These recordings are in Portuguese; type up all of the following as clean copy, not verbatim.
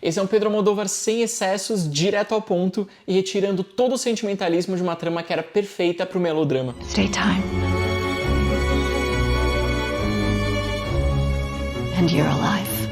Esse é um Pedro Almodóvar sem excessos, direto ao ponto e retirando todo o sentimentalismo de uma trama que era perfeita para o melodrama. It's daytime. And you're alive.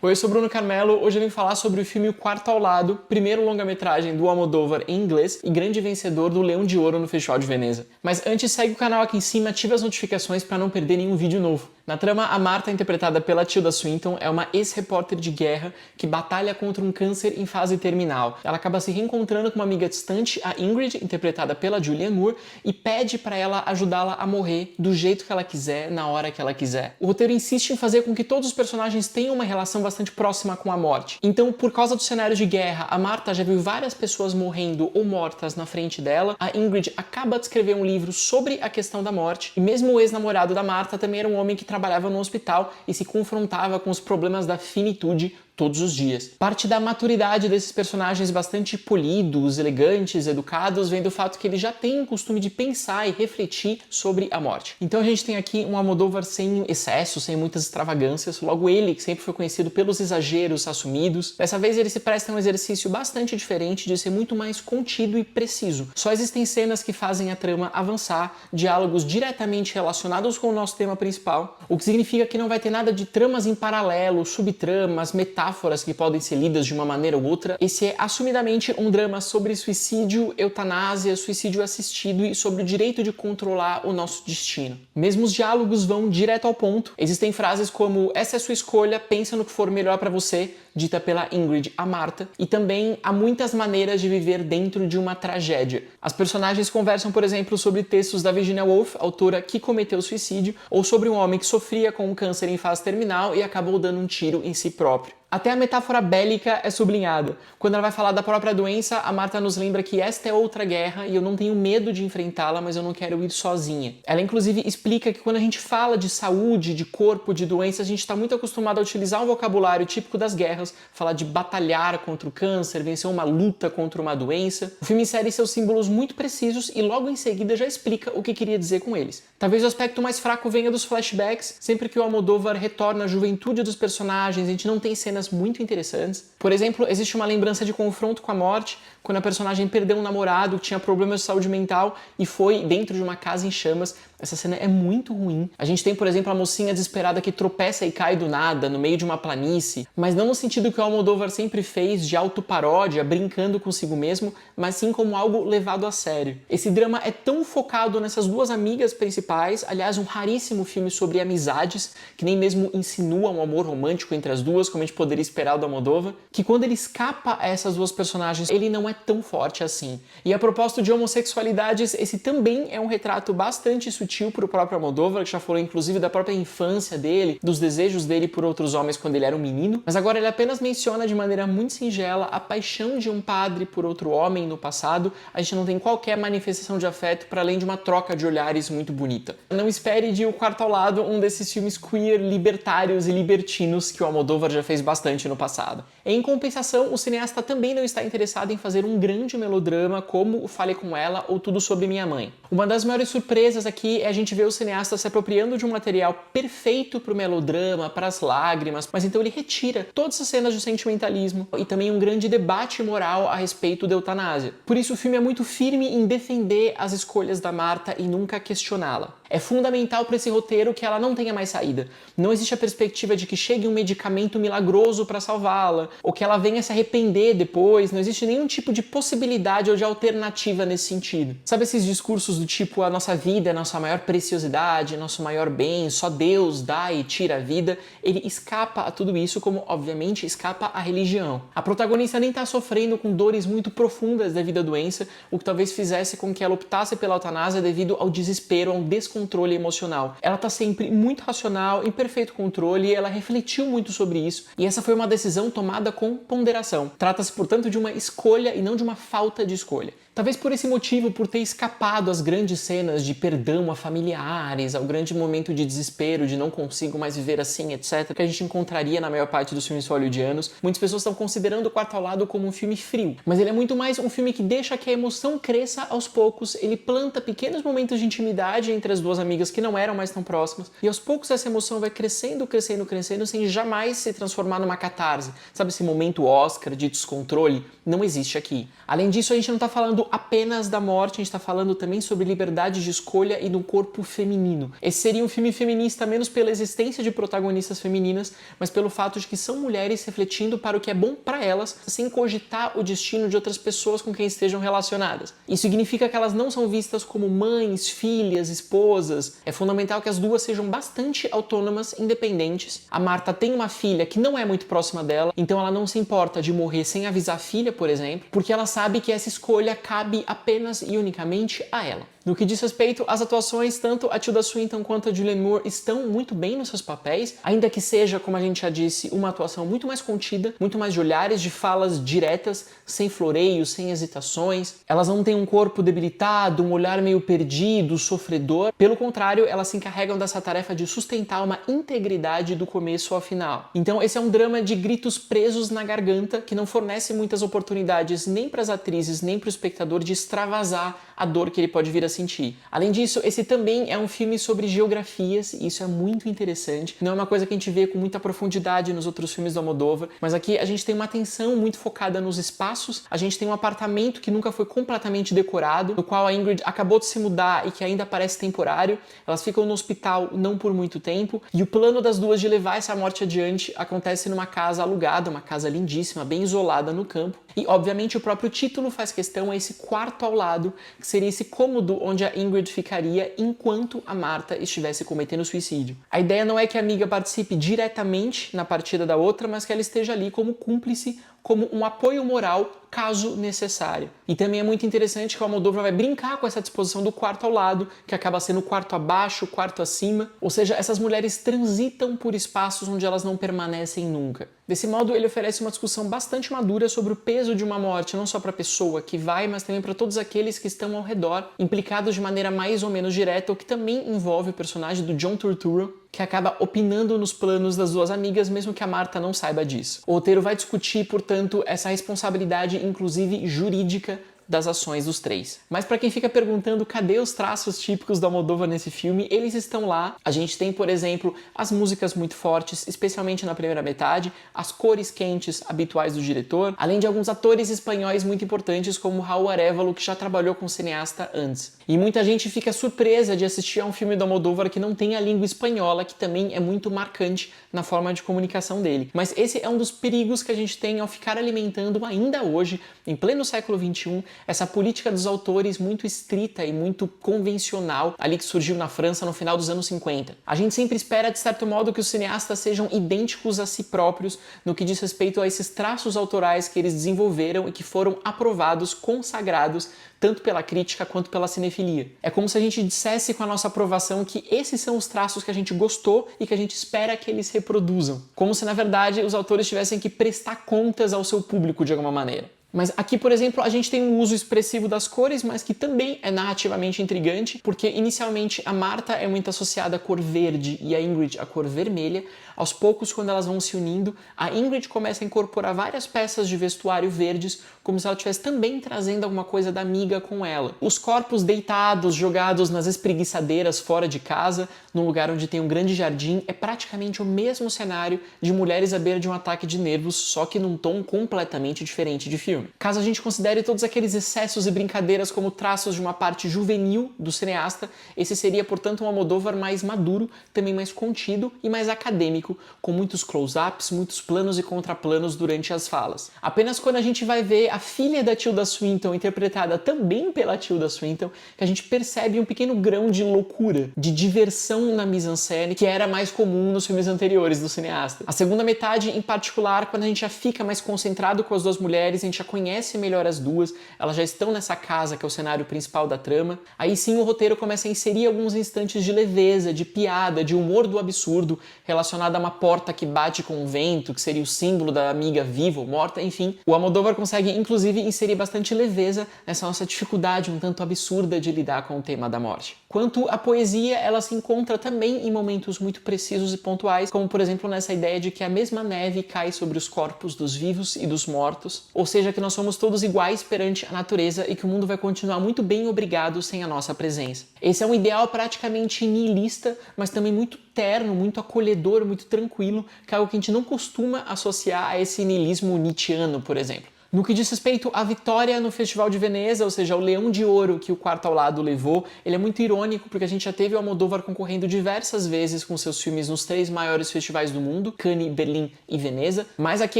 Oi, eu sou Bruno Carmelo, hoje eu vim falar sobre o filme O Quarto ao Lado, primeiro longa-metragem do Almodóvar em inglês e grande vencedor do Leão de Ouro no Festival de Veneza. Mas antes, segue o canal aqui em cima, ativa as notificações para não perder nenhum vídeo novo. Na trama, a Martha, interpretada pela Tilda Swinton, é uma ex-repórter de guerra que batalha contra um câncer em fase terminal. Ela acaba se reencontrando com uma amiga distante, a Ingrid, interpretada pela Julianne Moore, e pede para ela ajudá-la a morrer do jeito que ela quiser, na hora que ela quiser. O roteiro insiste em fazer com que todos os personagens tenham uma relação bastante próxima com a morte. Então, por causa do cenário de guerra, a Martha já viu várias pessoas morrendo ou mortas na frente dela. A Ingrid acaba de escrever um livro sobre a questão da morte, e mesmo o ex-namorado da Martha também era um homem que trabalhava no hospital e se confrontava com os problemas da finitude todos os dias. Parte da maturidade desses personagens bastante polidos, elegantes, educados, vem do fato que eles já têm o costume de pensar e refletir sobre a morte. Então a gente tem aqui um Almodóvar sem excesso, sem muitas extravagâncias, logo ele, que sempre foi conhecido pelos exageros assumidos, dessa vez ele se presta a um exercício bastante diferente de ser muito mais contido e preciso. Só existem cenas que fazem a trama avançar, diálogos diretamente relacionados com o nosso tema principal, o que significa que não vai ter nada de tramas em paralelo, subtramas, metáforas que podem ser lidas de uma maneira ou outra. Esse é assumidamente um drama sobre suicídio, eutanásia, suicídio assistido e sobre o direito de controlar o nosso destino. Mesmo os diálogos vão direto ao ponto. Existem frases como "essa é a sua escolha, pensa no que for melhor para você", dita pela Ingrid a Martha, e também há muitas maneiras de viver dentro de uma tragédia. As personagens conversam, por exemplo, sobre textos da Virginia Woolf, autora que cometeu suicídio, ou sobre um homem que sofria com um câncer em fase terminal e acabou dando um tiro em si próprio. Até a metáfora bélica é sublinhada. Quando ela vai falar da própria doença, a Martha nos lembra que esta é outra guerra e eu não tenho medo de enfrentá-la, mas eu não quero ir sozinha. Ela inclusive explica que quando a gente fala de saúde, de corpo, de doença, a gente está muito acostumado a utilizar um vocabulário típico das guerras, falar de batalhar contra o câncer, vencer uma luta contra uma doença. O filme insere seus símbolos muito precisos e logo em seguida já explica o que queria dizer com eles. Talvez o aspecto mais fraco venha dos flashbacks. Sempre que o Almodóvar retorna à juventude dos personagens, a gente não tem cenas muito interessantes. Por exemplo, existe uma lembrança de confronto com a morte, quando a personagem perdeu um namorado que tinha problemas de saúde mental e foi dentro de uma casa em chamas. Essa cena é muito ruim. A gente tem, por exemplo, a mocinha desesperada que tropeça e cai do nada, no meio de uma planície, mas não no sentido que o Almodóvar sempre fez de autoparódia, brincando consigo mesmo, mas sim como algo levado a sério. Esse drama é tão focado nessas duas amigas principais, aliás, um raríssimo filme sobre amizades, que nem mesmo insinua um amor romântico entre as duas, como a gente poderia esperar do Almodóvar, que quando ele escapa a essas duas personagens, ele não é tão forte assim. E a propósito de homossexualidades, esse também é um retrato bastante sutil para o próprio Almodóvar, que já falou inclusive da própria infância dele, dos desejos dele por outros homens quando ele era um menino, mas agora ele apenas menciona de maneira muito singela a paixão de um padre por outro homem no passado. A gente não tem qualquer manifestação de afeto para além de uma troca de olhares muito bonita. Não espere de O Quarto ao Lado um desses filmes queer, libertários e libertinos que o Almodóvar já fez bastante no passado. Em compensação, o cineasta também não está interessado em fazer um grande melodrama como o Fale Com Ela ou Tudo Sobre Minha Mãe. Uma das maiores surpresas aqui é a gente ver o cineasta se apropriando de um material perfeito para o melodrama, para as lágrimas, mas então ele retira todas as cenas de sentimentalismo e também um grande debate moral a respeito da eutanásia. Por isso o filme é muito firme em defender as escolhas da Martha e nunca questioná-la. É fundamental para esse roteiro que ela não tenha mais saída. Não existe a perspectiva de que chegue um medicamento milagroso para salvá-la, ou que ela venha se arrepender depois. Não existe nenhum tipo de possibilidade ou de alternativa nesse sentido. Sabe esses discursos do tipo a nossa vida é a nossa maior preciosidade, nosso maior bem, só Deus dá e tira a vida? Ele escapa a tudo isso, como obviamente escapa à religião. A protagonista nem está sofrendo com dores muito profundas devido à doença, o que talvez fizesse com que ela optasse pela eutanásia devido ao desespero, a um descontrole emocional. Ela está sempre muito racional, em perfeito controle, e ela refletiu muito sobre isso, e essa foi uma decisão tomada com ponderação. Trata-se, portanto, de uma escolha e não de uma falta de escolha. Talvez por esse motivo, por ter escapado às grandes cenas de perdão a familiares, ao grande momento de desespero, de não consigo mais viver assim, etc., que a gente encontraria na maior parte dos filmes hollywoodianos, muitas pessoas estão considerando O Quarto ao Lado como um filme frio. Mas ele é muito mais um filme que deixa que a emoção cresça aos poucos, ele planta pequenos momentos de intimidade entre as duas amigas que não eram mais tão próximas, e aos poucos essa emoção vai crescendo, crescendo, crescendo, sem jamais se transformar numa catarse. Sabe esse momento Oscar de descontrole? Não existe aqui. Além disso, a gente não está falando apenas da morte, a gente está falando também sobre liberdade de escolha e do corpo feminino. Esse seria um filme feminista menos pela existência de protagonistas femininas, mas pelo fato de que são mulheres refletindo para o que é bom para elas, sem cogitar o destino de outras pessoas com quem estejam relacionadas. Isso significa que elas não são vistas como mães, filhas, esposas. É fundamental que as duas sejam bastante autônomas, independentes. A Marta tem uma filha que não é muito próxima dela, então ela não se importa de morrer sem avisar a filha, por exemplo, porque ela sabe que essa escolha cabe apenas e unicamente a ela. No que diz respeito às atuações, tanto a Tilda Swinton quanto a Julianne Moore estão muito bem nos seus papéis, ainda que seja, como a gente já disse, uma atuação muito mais contida, muito mais de olhares, de falas diretas, sem floreios, sem hesitações. Elas não têm um corpo debilitado, um olhar meio perdido, sofredor. Pelo contrário, elas se encarregam dessa tarefa de sustentar uma integridade do começo ao final. Então esse é um drama de gritos presos na garganta, que não fornece muitas oportunidades nem para as atrizes, nem para o espectador de extravasar a dor que ele pode vir a sentir. Além disso, esse também é um filme sobre geografias, e isso é muito interessante. Não é uma coisa que a gente vê com muita profundidade nos outros filmes do Almodóvar, mas aqui a gente tem uma atenção muito focada nos espaços, a gente tem um apartamento que nunca foi completamente decorado, no qual a Ingrid acabou de se mudar e que ainda parece temporário, elas ficam no hospital não por muito tempo, e o plano das duas de levar essa morte adiante acontece numa casa alugada, uma casa lindíssima, bem isolada no campo, e obviamente o próprio título faz questão a esse quarto ao lado, que seria esse cômodo onde a Ingrid ficaria enquanto a Marta estivesse cometendo suicídio. A ideia não é que a amiga participe diretamente na partida da outra, mas que ela esteja ali como cúmplice, como um apoio moral, caso necessário. E também é muito interessante que o Almodóvar vai brincar com essa disposição do quarto ao lado, que acaba sendo o quarto abaixo, o quarto acima, ou seja, essas mulheres transitam por espaços onde elas não permanecem nunca. Desse modo, ele oferece uma discussão bastante madura sobre o peso de uma morte, não só para a pessoa que vai, mas também para todos aqueles que estão ao redor, implicados de maneira mais ou menos direta, o que também envolve o personagem do John Turturro, que acaba opinando nos planos das duas amigas, mesmo que a Marta não saiba disso. O roteiro vai discutir, portanto, essa responsabilidade, inclusive jurídica, das ações dos três. Mas para quem fica perguntando cadê os traços típicos do Almodóvar nesse filme, eles estão lá. A gente tem, por exemplo, as músicas muito fortes, especialmente na primeira metade, as cores quentes habituais do diretor, além de alguns atores espanhóis muito importantes como Raul Arévalo, que já trabalhou com o cineasta antes. E muita gente fica surpresa de assistir a um filme do Almodóvar que não tem a língua espanhola, que também é muito marcante na forma de comunicação dele. Mas esse é um dos perigos que a gente tem ao ficar alimentando ainda hoje, em pleno século XXI, essa política dos autores muito estrita e muito convencional, ali que surgiu na França no final dos anos 50. A gente sempre espera, de certo modo, que os cineastas sejam idênticos a si próprios no que diz respeito a esses traços autorais que eles desenvolveram e que foram aprovados, consagrados, tanto pela crítica quanto pela cinefilia. É como se a gente dissesse com a nossa aprovação que esses são os traços que a gente gostou e que a gente espera que eles reproduzam. Como se, na verdade, os autores tivessem que prestar contas ao seu público de alguma maneira. Mas aqui, por exemplo, a gente tem um uso expressivo das cores, mas que também é narrativamente intrigante, porque inicialmente a Marta é muito associada à cor verde e a Ingrid à cor vermelha. Aos poucos, quando elas vão se unindo, a Ingrid começa a incorporar várias peças de vestuário verdes, como se ela estivesse também trazendo alguma coisa da amiga com ela. Os corpos deitados, jogados nas espreguiçadeiras fora de casa, num lugar onde tem um grande jardim, é praticamente o mesmo cenário de mulheres à beira de um ataque de nervos, só que num tom completamente diferente de filme. Caso a gente considere todos aqueles excessos e brincadeiras como traços de uma parte juvenil do cineasta, esse seria, portanto, um Almodóvar mais maduro, também mais contido e mais acadêmico, com muitos close-ups, muitos planos e contraplanos durante as falas. Apenas quando a gente vai ver a filha da Tilda Swinton, interpretada também pela Tilda Swinton, que a gente percebe um pequeno grão de loucura, de diversão na mise-en-scène, que era mais comum nos filmes anteriores do cineasta. A segunda metade, em particular, quando a gente já fica mais concentrado com as duas mulheres, a gente já conhece melhor as duas, elas já estão nessa casa que é o cenário principal da trama, aí sim o roteiro começa a inserir alguns instantes de leveza, de piada, de humor do absurdo, relacionado relacionada a uma porta que bate com o vento, que seria o símbolo da amiga viva ou morta, enfim. O Almodóvar consegue, inclusive, inserir bastante leveza nessa nossa dificuldade um tanto absurda de lidar com o tema da morte. Quanto à poesia, ela se encontra também em momentos muito precisos e pontuais, como por exemplo nessa ideia de que a mesma neve cai sobre os corpos dos vivos e dos mortos, ou seja, que nós somos todos iguais perante a natureza e que o mundo vai continuar muito bem obrigado sem a nossa presença. Esse é um ideal praticamente nihilista, mas também muito terno, muito acolhedor, muito tranquilo, que é algo que a gente não costuma associar a esse niilismo nietzschiano, por exemplo. No que diz respeito à vitória no Festival de Veneza, ou seja, o Leão de Ouro que o Quarto ao Lado levou, ele é muito irônico porque a gente já teve o Almodóvar concorrendo diversas vezes com seus filmes nos 3 maiores festivais do mundo, Cannes, Berlim e Veneza, mas aqui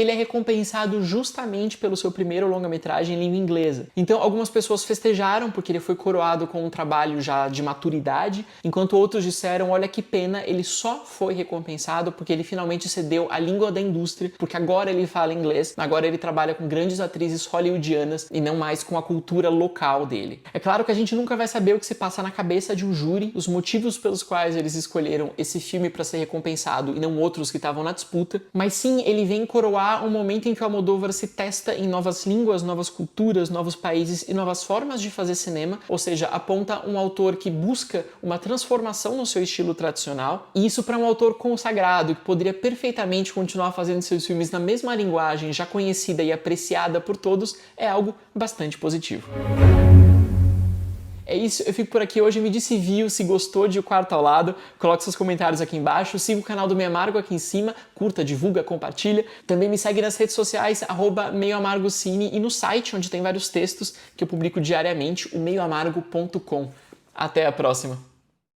ele é recompensado justamente pelo seu primeiro longa-metragem em língua inglesa. Então algumas pessoas festejaram porque ele foi coroado com um trabalho já de maturidade, enquanto outros disseram, olha que pena, ele só foi recompensado porque ele finalmente cedeu à língua da indústria, porque agora ele fala inglês, agora ele trabalha com grandes atrizes hollywoodianas e não mais com a cultura local dele. É claro que a gente nunca vai saber o que se passa na cabeça de um júri, os motivos pelos quais eles escolheram esse filme para ser recompensado e não outros que estavam na disputa, mas sim, ele vem coroar um momento em que o Almodóvar se testa em novas línguas, novas culturas, novos países e novas formas de fazer cinema, ou seja, aponta um autor que busca uma transformação no seu estilo tradicional, e isso para um autor consagrado que poderia perfeitamente continuar fazendo seus filmes na mesma linguagem já conhecida e apreciada por todos, é algo bastante positivo. É isso, eu fico por aqui hoje, me diz se viu, se gostou de O Quarto ao Lado, coloque seus comentários aqui embaixo, siga o canal do Meio Amargo aqui em cima, curta, divulga, compartilha, também me segue nas redes sociais, @meioamargocine e no site onde tem vários textos que eu publico diariamente, o meioamargo.com. Até a próxima!